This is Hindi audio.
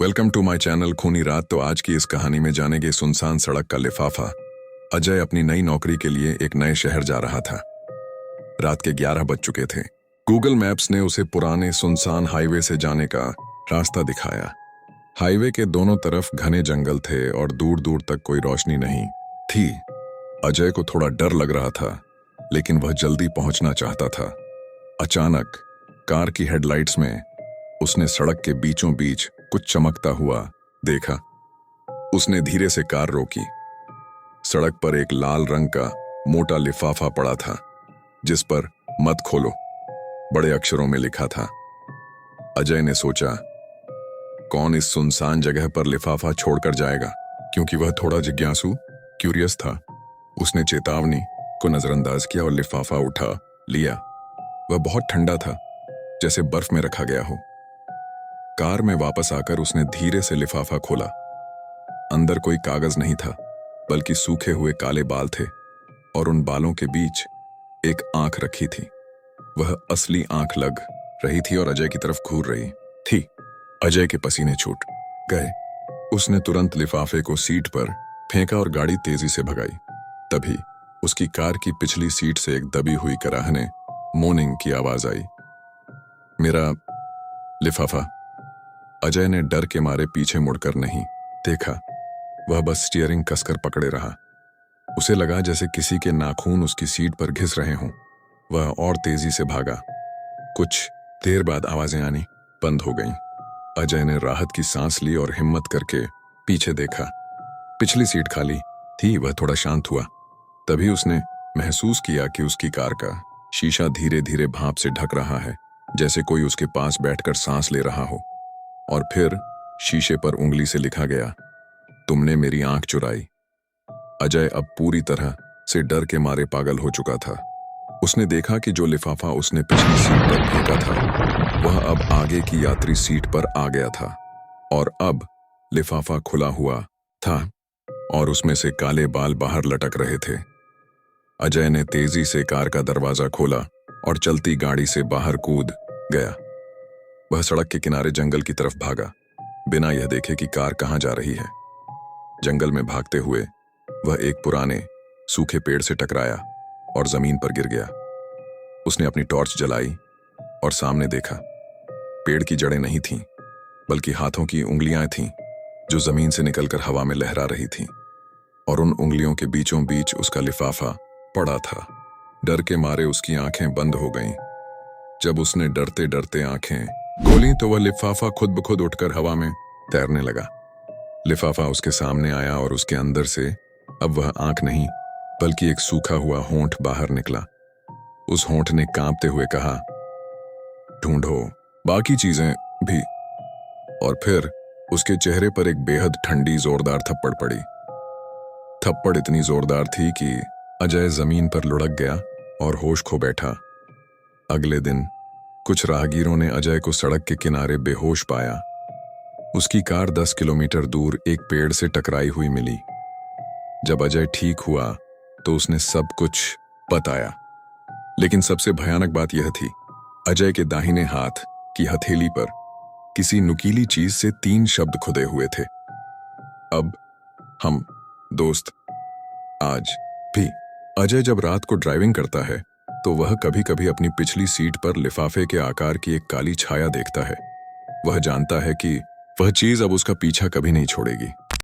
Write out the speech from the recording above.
वेलकम टू माय चैनल खूनी रात। तो आज की इस कहानी में जानेंगे सुनसान सड़क का लिफाफा। अजय अपनी नई नौकरी के लिए एक नए शहर जा रहा था। रात के 11 बज चुके थे। गूगल मैप्स ने उसे पुराने सुनसान हाईवे से जाने का रास्ता दिखाया। हाईवे के दोनों तरफ घने जंगल थे और दूर दूर तक कोई रोशनी नहीं थी। अजय को थोड़ा डर लग रहा था, लेकिन वह जल्दी पहुंचना चाहता था। अचानक कार की हेडलाइट्स में उसने सड़क के बीचों बीच कुछ चमकता हुआ देखा। उसने धीरे से कार रोकी। सड़क पर एक लाल रंग का मोटा लिफाफा पड़ा था, जिस पर मत खोलो बड़े अक्षरों में लिखा था। अजय ने सोचा, कौन इस सुनसान जगह पर लिफाफा छोड़कर जाएगा? क्योंकि वह थोड़ा जिज्ञासु क्यूरियस था, उसने चेतावनी को नजरअंदाज किया और लिफाफा उठा लिया। वह बहुत ठंडा था, जैसे बर्फ में रखा गया हो। कार में वापस आकर उसने धीरे से लिफाफा खोला। अंदर कोई कागज नहीं था, बल्कि सूखे हुए काले बाल थे और उन बालों के बीच एक आंख रखी थी। वह असली आंख लग रही थी और अजय की तरफ घूर रही थी। अजय के पसीने छूट गए। उसने तुरंत लिफाफे को सीट पर फेंका और गाड़ी तेजी से भगाई। तभी उसकी कार की पिछली सीट से एक दबी हुई कराहने मोर्निंग की आवाज आई। मेरा लिफाफा। अजय ने डर के मारे पीछे मुड़कर नहीं देखा। वह बस स्टीयरिंग कसकर पकड़े रहा। उसे लगा जैसे किसी के नाखून उसकी सीट पर घिस रहे हों। वह और तेजी से भागा। कुछ देर बाद आवाजें आनी बंद हो गईं। अजय ने राहत की सांस ली और हिम्मत करके पीछे देखा। पिछली सीट खाली थी। वह थोड़ा शांत हुआ। तभी उसने महसूस किया कि उसकी कार का शीशा धीरे धीरे भाप से ढक रहा है, जैसे कोई उसके पास बैठकर सांस ले रहा हो। और फिर शीशे पर उंगली से लिखा गया, तुमने मेरी आंख चुराई। अजय अब पूरी तरह से डर के मारे पागल हो चुका था। उसने देखा कि जो लिफाफा उसने पिछली सीट पर फेंका था, वह अब आगे की यात्री सीट पर आ गया था। और अब लिफाफा खुला हुआ था और उसमें से काले बाल बाहर लटक रहे थे। अजय ने तेजी से कार का दरवाजा खोला और चलती गाड़ी से बाहर कूद गया। वह सड़क के किनारे जंगल की तरफ भागा, बिना यह देखे कि कार कहां जा रही है। जंगल में भागते हुए वह एक पुराने सूखे पेड़ से टकराया और जमीन पर गिर गया। उसने अपनी टॉर्च जलाई और सामने देखा। पेड़ की जड़ें नहीं थीं, बल्कि हाथों की उंगलियां थीं, जो जमीन से निकलकर हवा में लहरा रही थीं। और उन उंगलियों के बीचों बीच उसका लिफाफा पड़ा था। डर के मारे उसकी आंखें बंद हो गईं। जब उसने डरते डरते आंखें खोली तो वह लिफाफा खुद ब खुद उठकर हवा में तैरने लगा। लिफाफा उसके सामने आया और उसके अंदर से अब वह आंख नहीं, बल्कि एक सूखा हुआ होंठ बाहर निकला। उस होंठ ने कांपते हुए कहा, ढूंढो बाकी चीजें भी। और फिर उसके चेहरे पर एक बेहद ठंडी जोरदार थप्पड़ पड़ी। थप्पड़ इतनी जोरदार थी कि अजय जमीन पर लुढ़क गया और होश खो बैठा। अगले दिन कुछ राहगीरों ने अजय को सड़क के किनारे बेहोश पाया। उसकी कार 10 किलोमीटर दूर एक पेड़ से टकराई हुई मिली। जब अजय ठीक हुआ तो उसने सब कुछ बताया। लेकिन सबसे भयानक बात यह थी, अजय के दाहिने हाथ की हथेली पर किसी नुकीली चीज से 3 शब्द खुदे हुए थे। अब हम दोस्त। आज भी अजय जब रात को ड्राइविंग करता है तो वह कभी कभी अपनी पिछली सीट पर लिफाफे के आकार की एक काली छाया देखता है। वह जानता है कि वह चीज अब उसका पीछा कभी नहीं छोड़ेगी।